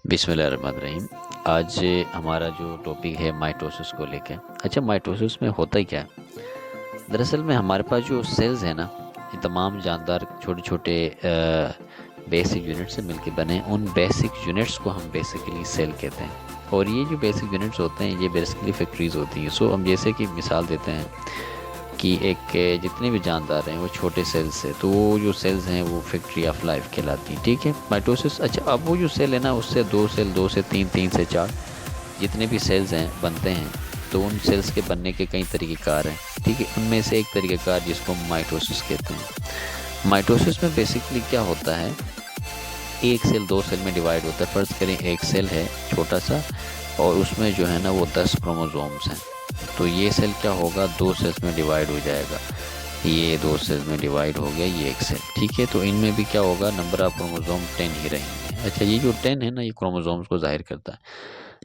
बिस्मिल्लाहिर्रहमानिर्रहीम। आज हमारा जो टॉपिक है माइटोसिस को लेके। अच्छा, माइटोसिस में होता ही क्या है? दरअसल में हमारे पास जो सेल्स हैं ना, ये तमाम जानदार छोटे छोटे बेसिक यूनिट से मिलके बने। उन बेसिक यूनिट्स को हम बेसिकली सेल कहते हैं। और ये जो बेसिक यूनिट्स होते हैं ये बेसिकली फैक्ट्रीज होती हैं। सो हम जैसे कि मिसाल देते हैं कि जितने भी जानदार हैं वो छोटे सेल्स से, तो वो जो सेल्स हैं वो फैक्ट्री ऑफ लाइफ कहलाती हैं। ठीक है, माइटोसिस। अच्छा, अब वो जो सेल है ना, उससे दो सेल, दो से तीन, तीन से चार, जितने भी सेल्स हैं बनते हैं। तो उन सेल्स के बनने के कई तरीक़ेकार हैं। ठीक है, उनमें से एक तरीक़ेकार जिसको हम माइटोसिस कहते हैं। माइटोसिस में बेसिकली क्या होता है, एक सेल दो सेल में डिवाइड होता है। फ़र्ज़ करें एक सेल है छोटा सा, और उसमें जो है ना वो 10 क्रोमोसोम्स हैं। तो ये सेल क्या होगा, दो सेल्स में डिवाइड हो जाएगा। ये दो सेल्स में डिवाइड हो गया ये एक सेल। ठीक है, तो इनमें भी क्या होगा, नंबर ऑफ क्रोमोसोम 10 ही रहेंगे। अच्छा, ये जो 10 है ना, ये क्रोमोसोम्स को ज़ाहिर करता है।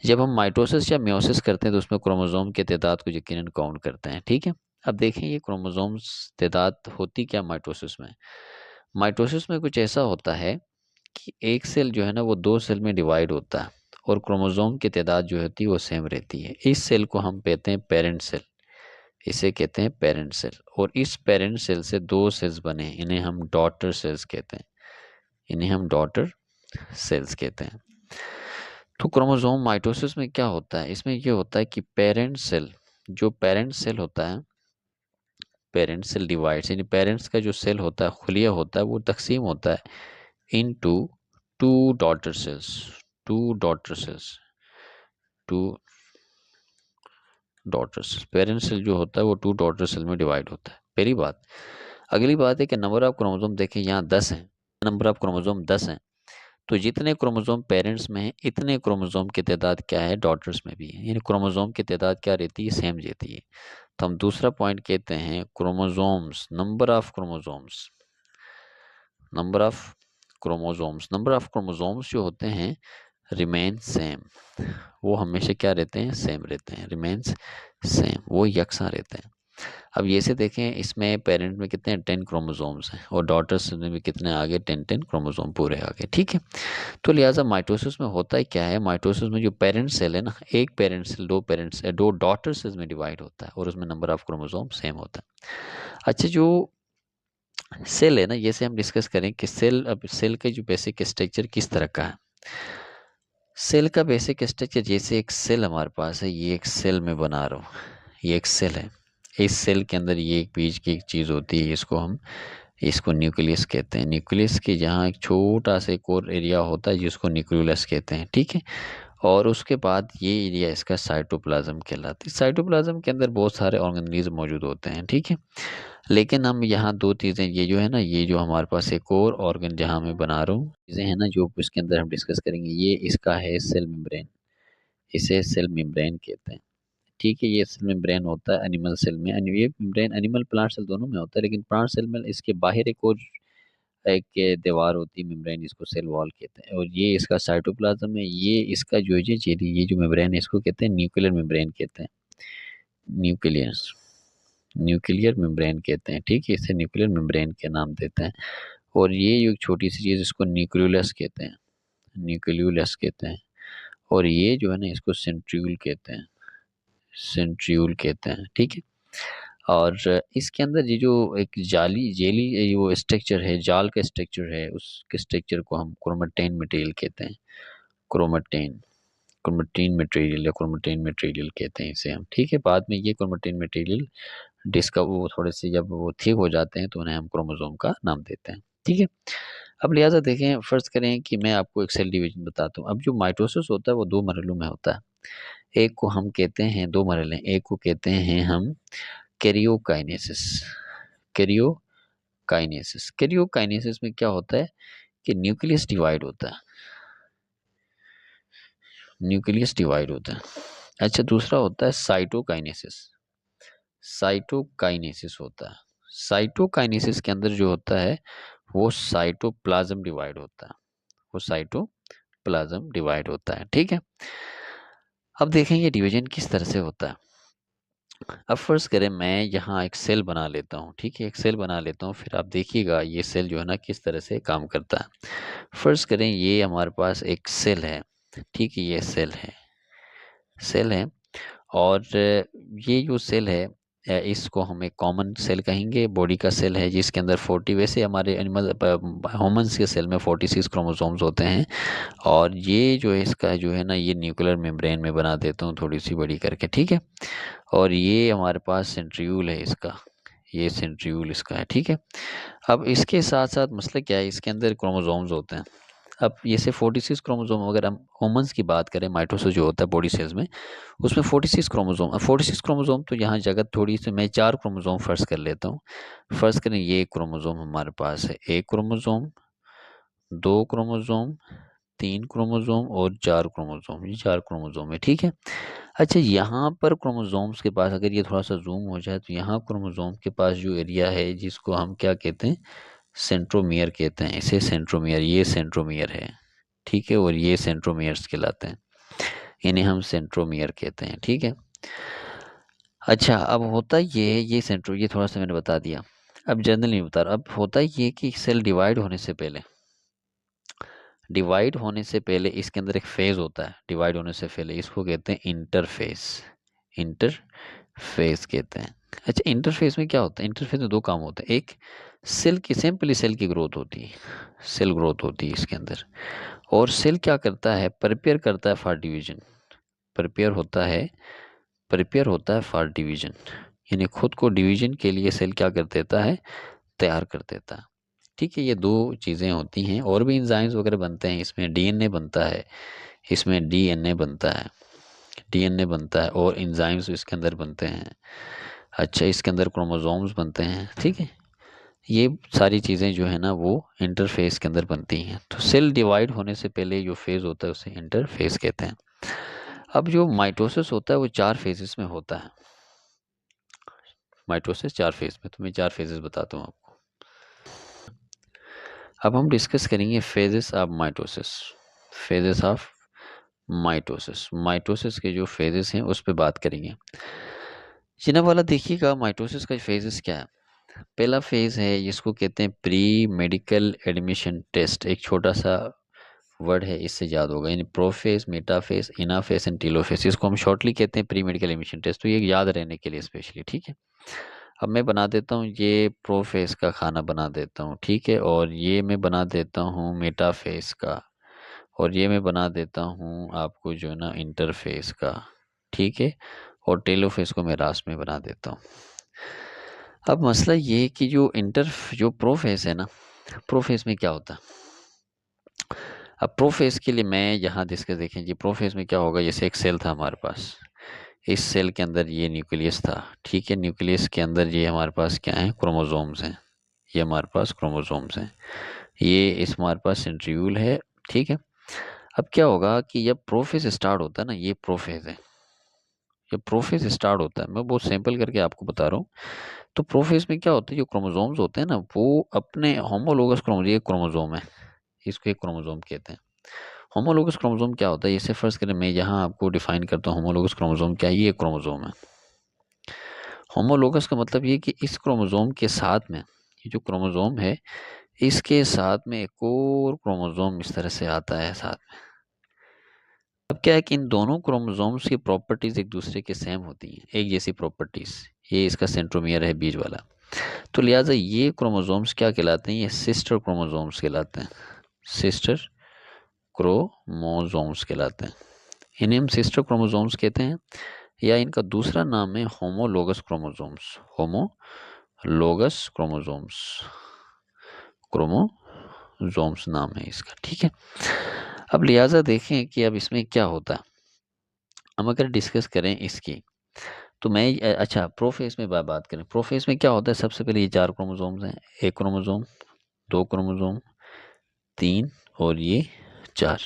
जब हम माइटोसिस या मियोसिस करते हैं तो उसमें क्रोमोसोम के तादाद को यकीनन काउंट करते हैं। ठीक है, अब देखें ये क्रोमोसोम्स तादाद होती क्या माइटोसिस में। माइटोसिस में कुछ ऐसा होता है कि एक सेल जो है ना वो दो सेल में डिवाइड होता है, और क्रोमोसोम की तादाद जो होती है वो सेम रहती है। इस सेल को हम कहते हैं पेरेंट सेल। इसे कहते हैं पेरेंट सेल। और इस पेरेंट सेल से दो सेल्स बने, इन्हें हम डॉटर सेल्स कहते हैं। इन्हें हम डॉटर सेल्स कहते हैं। तो क्रोमोसोम माइटोसिस में क्या होता है, इसमें ये होता है कि पेरेंट सेल, जो पेरेंट सेल होता है, पेरेंट सेल डिवाइड्स, यानी पेरेंट्स का जो सेल होता है, खुलिया होता है, वो तकसीम होता है into two daughter cells. Two daughter cells, two daughter cell. Parent cell जो होता है वो टू डॉटर सेल में डिवाइड होता है, पहली बात। अगली बात है कि नंबर ऑफ क्रोमोसोम देखें, यहाँ 10 हैं। नंबर ऑफ क्रोमोसोम 10 हैं। तो जितने क्रोमोसोम पेरेंट्स में हैं, इतने क्रोमोसोम की तादाद क्या है, डॉटर्स में भी है। यानी क्रोमोसोम की तादाद क्या रहती है, सेम रहती है। तो हम दूसरा पॉइंट कहते हैं chromosomes, number of chromosomes. Number of chromosomes, number of chromosomes जो होते हैं रिमेन सेम। वो हमेशा क्या रहते हैं, सेम रहते हैं। रिमेन्स सेम, वो यकसा रहते हैं। अब ये से देखें, इसमें पेरेंट में कितने 10 क्रोमोसोम्स हैं, और डॉटर्स में भी कितने आगे, 10 क्रोमोसोम पूरे आगे। ठीक है, तो लिहाजा माइटोसिस में होता ही क्या है, माइटोसिस में जो पेरेंट सेल है ना, एक पेरेंट सेल दो पेरेंट्स दो डॉटर सेल्स में डिवाइड होता है, और उसमें नंबर ऑफ क्रोमोसोम सेम होता है। अच्छा, जो सेल है ना, ये से हम डिस्कस करें कि सेल, अब सेल का जो बेसिक स्ट्रक्चर किस तरह का है। सेल का बेसिक स्ट्रक्चर, जैसे एक सेल हमारे पास है, ये एक सेल में बना रहा हूँ, ये एक सेल है। इस सेल के अंदर ये एक बीच की एक चीज़ होती है, इसको न्यूक्लियस कहते हैं। न्यूक्लियस के जहाँ एक छोटा सा एक और एरिया होता है जिसको न्यूक्लियस कहते हैं। ठीक है, और उसके बाद ये एरिया इसका साइटोप्लाज्म कहलाता है। साइटोप्लाज्म के अंदर बहुत सारे ऑर्गेनिज्म मौजूद होते हैं। ठीक है, लेकिन हम यहाँ दो चीज़ें, ये जो है ना, ये जो हमारे पास एक और ऑर्गन जहाँ मैं बना रहा हूँ, चीज़ें हैं ना जो इसके अंदर हम डिस्कस करेंगे, ये इसका है सेल मेम्ब्रेन। इसे सेल मेम्ब्रेन कहते हैं। ठीक है, ये सेल मेम्ब्रेन होता है एनिमल सेल में। ये मेम्ब्रेन एनिमल प्लांट सेल दोनों में होता है, लेकिन प्लांट सेल में इसके बाहर एक और एक दीवार होती है मेम्ब्रेन, जिसको सेल वॉल कहते हैं। और ये इसका साइटोप्लाज्म है। ये इसका जो है ये जो मेम्ब्रेन है इसको कहते हैं न्यूक्लियर मेम्ब्रेन कहते हैं। न्यूक्लियर, न्यूक्लियर मेम्ब्रेन कहते हैं। ठीक है, इसे न्यूक्लियर मेम्ब्रेन के नाम देते हैं। और ये जो छोटी सी चीज़, इसको न्यूक्लियोलस कहते हैं। न्यूक्लियोलस कहते हैं। और ये जो है ना, इसको सेंट्रियूल कहते हैं। सेंट्रियूल कहते हैं। ठीक है, और इसके अंदर ये जो एक जाली जेली ये वो स्ट्रक्चर है, जाल का स्ट्रक्चर है, उसके स्ट्रक्चर को हम क्रोमेटिन मटेरियल कहते हैं। क्रोमेटिन, क्रोमेटिन मटेरियल या क्रोमेटिन मटेरियल कहते हैं इसे हम। ठीक है, बाद में ये क्रोमेटिन मटेरियल डिस्का वो थोड़े से जब वो थिक हो जाते हैं तो उन्हें हम क्रोमोसोम का नाम देते हैं। ठीक है, अब लिहाजा देखें, फ़र्ज़ करें कि मैं आपको एक सेल डिवीज़न बताता हूँ। अब जो माइटोसिस होता है वो दो मरहलों में होता है। एक को हम कहते हैं, दो मरहले, एक को कहते हैं हम कैरियोकाइनेसिस। कैरियोकाइनेसिस, कैरियोकाइनेसिस में क्या होता है कि न्यूक्लियस डिवाइड होता है। न्यूक्लियस डिवाइड होता है। अच्छा, दूसरा होता है साइटोकाइनेसिस। साइटोकाइनेसिस होता है। साइटोकाइनेसिस के अंदर जो होता है वो साइटोप्लाज्म डिवाइड होता है। वो साइटोप्लाज्म डिवाइड होता है। ठीक है, अब देखें ये डिवीजन किस तरह से होता है। अब फर्ज करें मैं यहाँ एक सेल बना लेता हूँ। ठीक है, एक सेल बना लेता हूँ, फिर आप देखिएगा ये सेल जो है ना किस तरह से काम करता है। फर्ज करें ये हमारे पास एक सेल है। ठीक है, ये सेल है। और ये जो सेल है इसको हम एक कॉमन सेल कहेंगे। बॉडी का सेल है जिसके अंदर 40, वैसे हमारे एनिमल ह्यूमंस के सेल में 46 क्रोमोसोम्स होते हैं। और ये जो है इसका जो है ना, ये न्यूक्लियर मेम्ब्रेन में बना देता हूँ थोड़ी सी बड़ी करके, ठीक है। और ये हमारे पास सेंट्रियूल है इसका, ये सेंट्रियूल इसका है, ठीक है। अब इसके साथ साथ मसला क्या है, इसके अंदर क्रोमोसोम्स होते हैं। अब ये से 46 क्रोमोसोम, अगर हम ह्यूमंस की बात करें, माइटोसिस जो होता है बॉडी सेल्स में, उसमें 46 क्रोमोसोम। अब 46 क्रोमोसोम तो यहाँ जगह थोड़ी सी, मैं 4 क्रोमोसोम फर्ज कर लेता हूँ। फर्ज करें ये क्रोमोसोम हमारे पास है, एक क्रोमोसोम, दो क्रोमोसोम, 3 क्रोमोसोम और 4 क्रोमोसोम, ये 4 क्रोमोसोम है, ठीक है। अच्छा, यहाँ पर क्रोमोसोम्स के पास अगर ये थोड़ा सा जूम हो जाए तो यहाँ क्रोमोसोम के पास जो एरिया है जिसको हम क्या कहते हैं, सेंट्रोमियर कहते हैं इसे, सेंट्रोमियर, ये सेंट्रोमियर है, ठीक है। और ये सेंट्रोमियर्स कहलाते हैं, इन्हें हम सेंट्रोमियर कहते हैं, ठीक है। अच्छा, अब होता ये सेंट्रो, ये थोड़ा सा मैंने बता दिया। अब जनरल नहीं बता रहा, अब होता ये कि सेल डिवाइड होने से पहले, डिवाइड होने से पहले इसके अंदर एक फेज होता है, डिवाइड होने से पहले, इसको कहते हैं इंटरफेस, इंटरफेस कहते हैं। अच्छा, इंटरफेस में क्या होता है, इंटरफेस में दो काम होते हैं। एक, सेल की, सिंपली सेल की ग्रोथ होती है, सेल ग्रोथ होती है इसके अंदर। और सेल क्या करता है, प्रिपेयर करता है फॉर डिवीजन, प्रिपेयर होता है, प्रिपेयर होता है फॉर डिवीजन, यानी खुद को डिवीजन के लिए सेल क्या कर देता है, तैयार कर देता है, ठीक है। ये दो चीज़ें होती हैं, और भी एंजाइम्स वगैरह बनते हैं, इसमें डीएनए बनता है, इसमें डीएनए बनता है, डीएनए बनता है और एंजाइम्स इसके अंदर बनते हैं। अच्छा, इसके अंदर क्रोमोसोम्स बनते हैं, ठीक है। ये सारी चीज़ें जो है ना वो इंटरफेस के अंदर बनती हैं। तो सेल डिवाइड होने से पहले जो फेज़ होता है उसे इंटरफेस कहते हैं। अब जो माइटोसिस होता है वो 4 फेजेस में होता है, माइटोसिस 4 फेज में, तो मैं 4 फेजेस बताता हूँ आपको। अब हम डिस्कस करेंगे phases of mitosis, phases of mitosis, mitosis के जो फेजेस हैं उस पर बात करेंगे। जिन्हें वाला देखिएगा, माइटोसिस का फेजेस क्या है। पहला फेज है जिसको कहते हैं प्री मेडिकल एडमिशन टेस्ट, एक छोटा सा वर्ड है, इससे याद होगा, यानी प्रोफेज, मेटाफेज, इनाफेज एंड टीलोफेज, इसको हम शॉर्टली कहते हैं प्री मेडिकल एडमिशन टेस्ट। तो ये याद रहने के लिए स्पेशली, ठीक है। अब मैं बना देता हूँ, ये प्रोफेज का खाना बना देता हूँ, ठीक है। और ये मैं बना देता हूँ मेटाफेज का, और ये मैं बना देता हूँ आपको जो है ना इंटरफेस का, ठीक है। और टेलोफेस को मैं लास्ट में बना देता हूँ। अब मसला ये कि जो प्रोफेस है ना, प्रोफेस में क्या होता है। अब प्रोफेस के लिए मैं यहाँ डिस्कस देखें जी, प्रोफेस में क्या होगा, जैसे एक सेल था हमारे पास, इस सेल के अंदर ये न्यूक्लियस था, ठीक है। न्यूक्लियस के अंदर ये हमारे पास क्या है, क्रोमोसोम्स हैं, ये हमारे पास क्रोमोसोम्स हैं, ये इस हमारे पास सेंट्रियूल है, ठीक है। अब क्या होगा कि जब प्रोफेज स्टार्ट होता है ना, ये प्रोफेज है, जब प्रोफेज स्टार्ट होता है, मैं बहुत सिंपल करके आपको बता रहा हूँ। तो प्रोफेज में क्या होता है, जो क्रोमोसोम्स होते हैं ना वो अपने होमोलोगस क्रोमोसोम, ये क्रोमोसोम है, इसको एक क्रोमोसोम कहते हैं। होमोलोगस क्रोमोसोम क्या होता है, इसे फर्स्ट करें, मैं यहाँ आपको डिफाइन करता हूँ होमोलोगस क्रोमोसोम क्या है। ये क्रोमोसोम है, होमोलोगस का मतलब ये कि इस क्रोमोसोम के साथ में, ये जो क्रोमोसोम है इसके साथ में एक और क्रोमोसोम इस तरह से आता है साथ में। अब क्या है कि इन दोनों क्रोमोसोम्स की प्रॉपर्टीज एक दूसरे के सेम होती हैं, एक जैसी प्रॉपर्टीज। ये इसका सेंट्रोमियर है बीच वाला, तो लिहाजा ये क्रोमोसोम्स क्या कहलाते हैं, ये सिस्टर क्रोमोसोम्स कहलाते हैं, सिस्टर क्रोमोसोम्स कहलाते हैं। इन्हें हम सिस्टर क्रोमोसोम्स कहते हैं, या इनका दूसरा नाम है homologous chromosomes, homologous chromosomes, chromosomes नाम है इसका, ठीक है। अब लिहाजा देखें कि अब इसमें क्या होता है, हम अगर डिस्कस करें इसकी, तो मैं अच्छा प्रोफेस में बात करें, प्रोफेस में क्या होता है, सबसे पहले ये 4 क्रोमोसोम्स हैं, एक क्रोमोसोम, दो क्रोमोसोम, 3 और ये 4।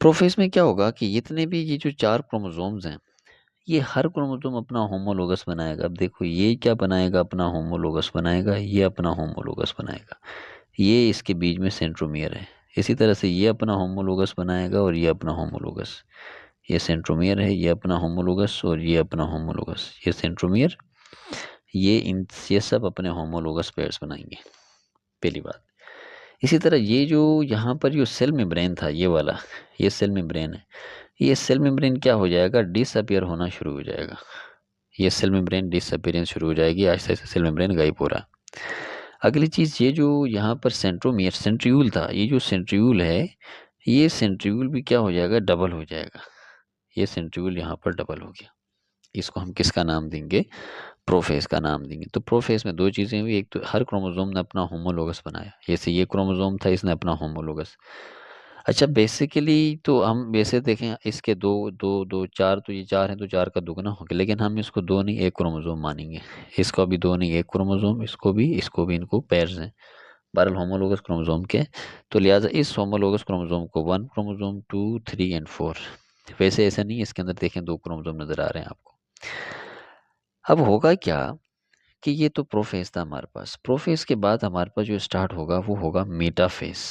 प्रोफेस में क्या होगा कि जितने भी ये जो 4 क्रोमोसोम्स हैं, ये हर क्रोमोसोम अपना होमोलोगस बनाएगा। अब देखो ये क्या बनाएगा, अपना होमोलोगस बनाएगा, ये अपना होमोलोगस बनाएगा, ये इसके बीच में सेंट्रोमियर है। इसी तरह से ये अपना होमोलोगस बनाएगा और ये अपना होमोलोगस, ये सेंट्रोमियर है, ये अपना होमोलोगस और ये अपना होमोलोगस, ये सेंट्रोमियर, ये सब अपने होमोलोगस पेयर्स बनाएंगे, पहली बात। इसी तरह ये जो यहाँ पर जो सेल मेम्ब्रेन था, ये वाला, ये सेल मेम्ब्रेन है, ये सेल मेम्ब्रेन क्या हो जाएगा, डिसअपियर होना शुरू हो जाएगा। ये सेल मेम्ब्रेन डिसअपियरेंस शुरू हो जाएगी, आहिस्ता आहिस्ता सेल मेम्ब्रेन गायब हो रहा है। अगली चीज़, ये जो यहाँ पर सेंट्रोमियर सेंट्रियूल था, ये जो सेंट्रियूल है, ये सेंट्रियूल भी क्या हो जाएगा, डबल हो जाएगा। ये सेंट्रियूल यहाँ पर डबल हो गया। इसको हम किसका नाम देंगे, प्रोफेस का नाम देंगे। तो प्रोफेस में दो चीज़ें हुई, एक तो हर क्रोमोसोम ने अपना होमोलोगस बनाया, जैसे ये क्रोमोसोम था, इसने अपना होमोलोगस। अच्छा, बेसिकली तो हम वैसे देखें, इसके दो दो दो चार, तो ये चार हैं तो चार का दुगना हो गया, लेकिन हम इसको दो नहीं एक क्रोमोसोम मानेंगे। इसको भी दो नहीं एक क्रोमोसोम, इसको भी इनको पेयर्स हैं, बहरहाल होमोलोगस क्रोमोसोम के। तो लिहाजा इस होमोलोगस क्रोमोसोम को one chromosome, two, three and four, वैसे ऐसा नहीं है, इसके अंदर देखें दो क्रोमोसोम नजर आ रहे हैं आपको। अब होगा क्या कि ये तो प्रोफेज था हमारे पास, प्रोफेज के बाद हमारे पास जो स्टार्ट होगा वो होगा मेटाफेज।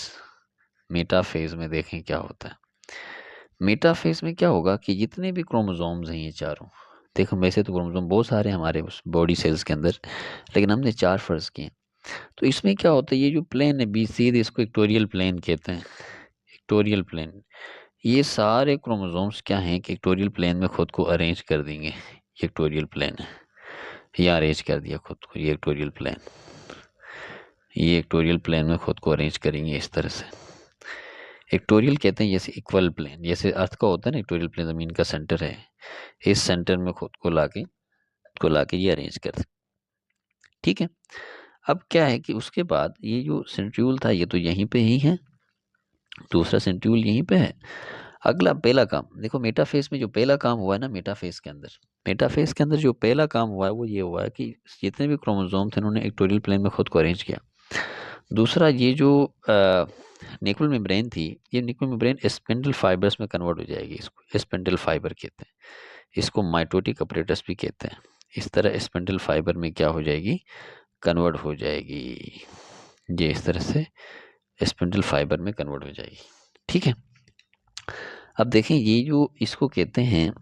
मेटाफेज में देखें क्या होता है। मेटाफेज में क्या होगा कि जितने भी क्रोमोसोम्स हैं ये चारों, देखो वैसे तो क्रोमोसोम बहुत सारे हैं हमारे उस बॉडी सेल्स के अंदर, लेकिन हमने चार फर्ज किए। तो इसमें क्या होता है, ये जो प्लेन है बी सी, इसको इक्टोरियल प्लेन कहते हैं। इक्टोरियल प्लेन, ये सारे क्रोमोसोम्स क्या हैं कि इक्टोरियल प्लेन में खुद को अरेंज कर देंगे। ये इक्टोरियल प्लेन है, ये अरेंज कर दिया खुद को, ये इक्टोरियल प्लेन, ये इक्टोरियल प्लेन में खुद को अरेंज करेंगे इस तरह से। इक्टोरियल कहते हैं जैसे इक्वल प्लेन, जैसे अर्थ का होता है ना, इक्टोरियल प्लेन ज़मीन का सेंटर है, इस सेंटर में खुद को लाके ये अरेंज कर, ठीक है। अब क्या है कि उसके बाद ये जो सेंट्रियूल था ये तो यहीं पे ही है, दूसरा सेंट्रियूल यहीं पे है। अगला पहला काम देखो, मेटाफेज में जो पहला काम हुआ है ना, मेटाफेज के अंदर जो पहला काम हुआ है वो ये हुआ है कि जितने भी क्रोमोसोम थे उन्होंने इक्टोरियल प्लेन में खुद को अरेंज किया। दूसरा, ये जो निकल मेम्ब्रेन थी, ये निकल मेम्ब्रेन स्पिंडल फाइबर्स में कन्वर्ट हो जाएगी, इसको स्पिंडल फाइबर कहते हैं, इसको माइटोटिक अपरेटस भी कहते हैं। इस तरह स्पिंडल फाइबर में क्या हो जाएगी, कन्वर्ट हो जाएगी, ये इस तरह से स्पिंडल फाइबर में कन्वर्ट हो जाएगी, ठीक है। अब देखें, ये जो इसको कहते हैं,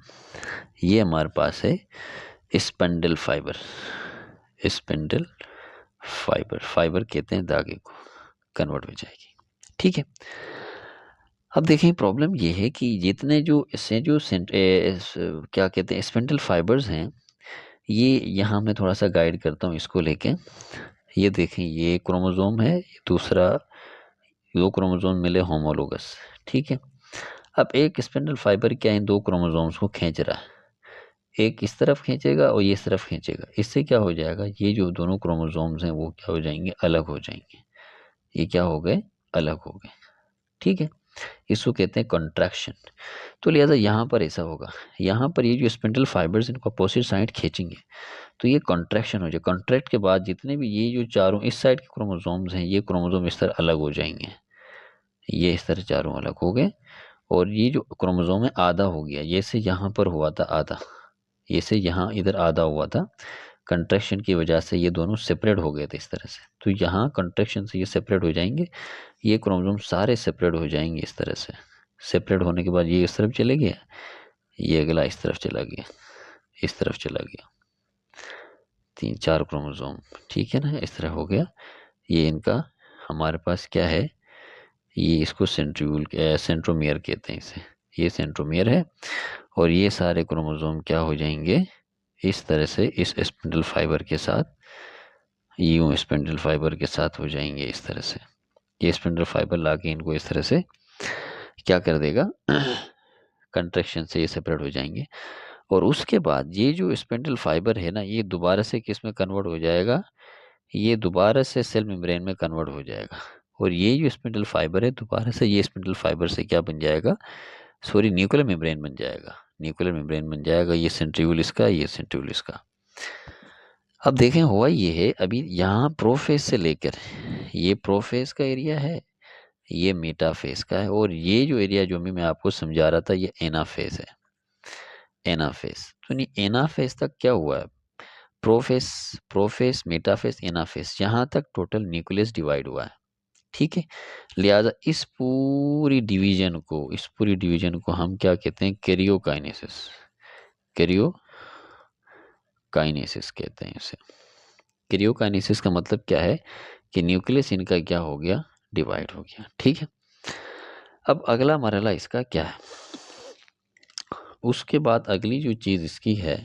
ये हमारे पास है spindle fibre, spindle fibre, fibre कहते हैं धागे को, कन्वर्ट हो जाएगी, ठीक है। अब देखें, प्रॉब्लम ये है कि जितने जो इससे जो क्या कहते हैं स्पिंडल फाइबर्स हैं, ये यहाँ मैं थोड़ा सा गाइड करता हूँ इसको लेके। ये देखें, ये क्रोमोसोम है, ये दूसरा, दो क्रोमोसोम मिले होमोलोगस, ठीक है। अब एक स्पिंडल फाइबर क्या इन दो क्रोमोसोम्स को खींच रहा है, एक इस तरफ खींचेगा और ये इस तरफ खींचेगा, इससे क्या हो जाएगा, ये जो दोनों क्रोमोसोम्स हैं वो क्या हो जाएंगे, अलग हो जाएंगे, ये क्या हो गए, अलग हो गए, ठीक है। इसको कहते हैं कॉन्ट्रैक्शन। तो लिहाजा यहाँ पर ऐसा होगा, यहाँ पर ये जो स्पिंडल फाइबर्स इनको अपोजिट साइड खींचेंगे, तो ये कॉन्ट्रैक्शन हो जाए। कॉन्ट्रैक्ट के बाद जितने भी ये जो चारों इस साइड के क्रोमोसोम्स हैं, ये क्रोमोसोम इस तरह अलग हो जाएंगे, ये इस तरह चारों अलग हो गए, और ये जो क्रोमोसोम है आधा हो गया, ये से यहाँ पर हुआ था आधा, ये से यहाँ इधर आधा हुआ था, कंट्रैक्शन की वजह से ये दोनों सेपरेट हो गए थे इस तरह से। तो यहाँ कंट्रैक्शन से ये सेपरेट हो जाएंगे, ये क्रोमोसोम सारे सेपरेट हो जाएंगे इस तरह से। सेपरेट होने के बाद ये इस तरफ चले गया, ये अगला इस तरफ चला गया, इस तरफ चला गया, तीन चार क्रोमोसोम, ठीक है ना, इस तरह हो गया। ये इनका हमारे पास क्या है, ये इसको सेंट्रोमियर कहते हैं इसे, ये सेंट्रोमियर है। और ये सारे क्रोमोसोम क्या हो जाएंगे, इस तरह से इस स्पिंडल फाइबर के साथ, यूं स्पिंडल फाइबर के साथ हो जाएंगे इस तरह से। ये स्पिंडल फाइबर लाके इनको इस तरह से क्या कर देगा, कंट्रैक्शन से ये सेपरेट हो जाएंगे। और उसके बाद ये जो स्पिंडल फाइबर है ना, ये दोबारा से किस में कन्वर्ट हो जाएगा, ये दोबारा से सेल मेम्ब्रेन में कन्वर्ट हो जाएगा। और ये जो स्पिंडल फाइबर है दोबारा से ये स्पिंडल फाइबर से क्या बन जाएगा, सॉरी न्यूक्लियर मेम्ब्रेन बन जाएगा, न्यूक्लियर मेम्ब्रेन बन जाएगा, ये सेंट्रीओल इसका, ये सेंट्रीओल इसका। अब देखें, हुआ ये है, अभी यहाँ प्रोफेज से लेकर ये प्रोफेज का एरिया है, ये मेटाफेज का है, और ये जो एरिया जो मैं आपको समझा रहा था ये एनाफेज है, एनाफेज। तो नहीं, एनाफेज तक क्या हुआ है, प्रोफेज, प्रोफेज, मेटाफेज, एनाफेज, यहाँ तक टोटल न्यूक्लियस डिवाइड हुआ है, ठीक है। लिहाजा इस पूरी डिवीजन को हम क्या कहते हैं, कैरियोकाइनेसिस, कैरियोकाइनेसिस कहते हैं इसे। कैरियोकाइनेसिस का मतलब क्या है कि न्यूक्लियस इनका क्या हो गया, डिवाइड हो गया। ठीक है, अब अगला मरहला इसका क्या है, उसके बाद अगली जो चीज़ इसकी है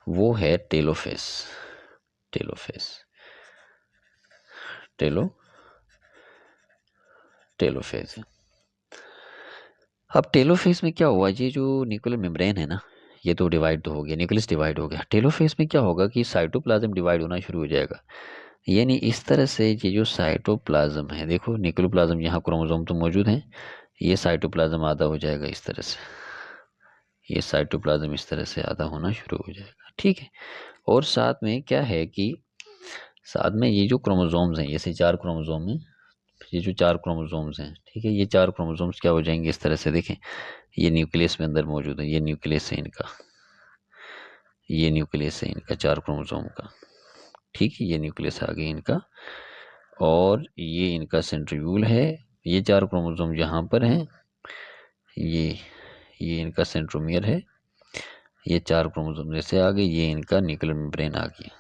वो है टेलोफेस। टेलोफेस, टेलोफेस है। अब टेलोफेस में क्या हुआ, ये जो न्यूक्लियर मेम्ब्रेन है ना, ये तो डिवाइड तो हो गया, न्यूक्लियस डिवाइड हो गया। टेलोफेस में क्या होगा कि साइटोप्लाज्म डिवाइड होना शुरू हो जाएगा। यानी इस तरह से ये जो साइटोप्लाज्म है, देखो न्यूक्लियोप्लाज्म यहाँ क्रोमोसोम तो मौजूद है, ये साइटोप्लाज्म आधा हो जाएगा इस तरह से, ये साइटोप्लाज्म इस तरह से आधा होना शुरू हो जाएगा। ठीक है, और साथ में क्या है कि साथ में ये जो क्रोमोसोम्स हैं, जैसे 4 क्रोमोसोम हैं, ये जो 4 क्रोमोसोम्स हैं, ठीक है, ये 4 क्रोमोसोम्स क्या हो जाएंगे इस तरह से, देखें ये न्यूक्लियस में अंदर मौजूद है, ये न्यूक्लियस है इनका, ये न्यूक्लियस है इनका 4 क्रोमोसोम का। ठीक है, ये न्यूक्लियस आ गया इनका, और ये इनका सेंट्रीब्यूल है, ये 4 क्रोमोसोम यहाँ पर हैं, ये इनका सेंट्रोमियर है, ये 4 क्रोमोसोम जैसे आ गए, ये इनका न्यूक्लियर मेम्ब्रेन आ गया।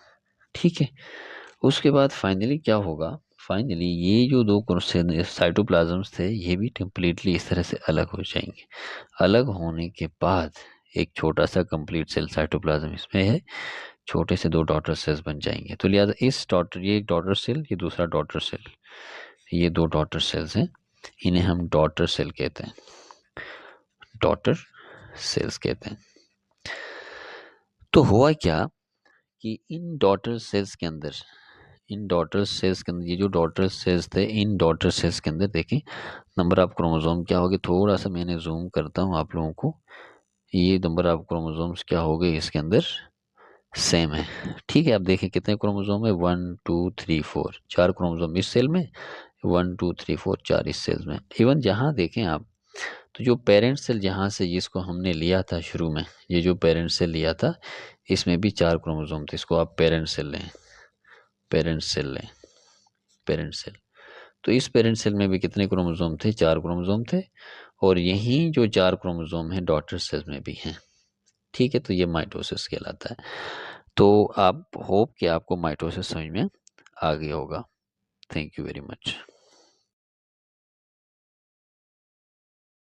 ठीक है, उसके बाद फाइनली क्या होगा, फाइनली ये जो दो साइटोप्लाज्म्स थे ये भी कम्प्लीटली इस तरह से अलग हो जाएंगे। अलग होने के बाद एक छोटा सा कंप्लीट सेल साइटोप्लाज्म इसमें है, छोटे से 2 डॉटर सेल्स बन जाएंगे। तो लिहाजा इस डॉटर, ये एक डॉटर सेल, ये दूसरा डॉटर सेल, ये 2 डॉटर सेल्स हैं, इन्हें हम डॉटर सेल कहते हैं, डॉटर सेल्स कहते हैं। तो हुआ क्या कि इन डॉटर सेल्स के अंदर, इन डॉटर सेल्स के अंदर, ये जो डॉटर सेल्स थे, इन डॉटर सेल्स के अंदर देखें नंबर ऑफ क्रोमोसोम क्या हो गए, थोड़ा सा मैंने जूम करता हूँ आप लोगों को, ये नंबर ऑफ क्रोमोसोम्स क्या हो गए इसके अंदर सेम है। ठीक है, आप देखें कितने क्रोमोसोम है, 1 2 3 4, 4 क्रोमोसोम इस सेल में, 1 2 3 4 4 इस सेल में। इवन जहाँ देखें आप, तो जो पेरेंट सेल जहाँ से जिसको हमने लिया था शुरू में, ये जो पेरेंट सेल लिया था इसमें भी 4 क्रोमोसोम थे, इसको आप पेरेंट सेल लें, पेरेंट सेल लें, पेरेंट सेल। तो इस पेरेंट सेल में भी कितने क्रोमोसोम थे, 4 क्रोमोसोम थे, और यही जो 4 क्रोमोसोम हैं डॉटर सेल में भी हैं। ठीक है, तो ये माइटोसिस कहलाता है। तो आप होप कि आपको माइटोसिस समझ में आ गया होगा। Thank you very much.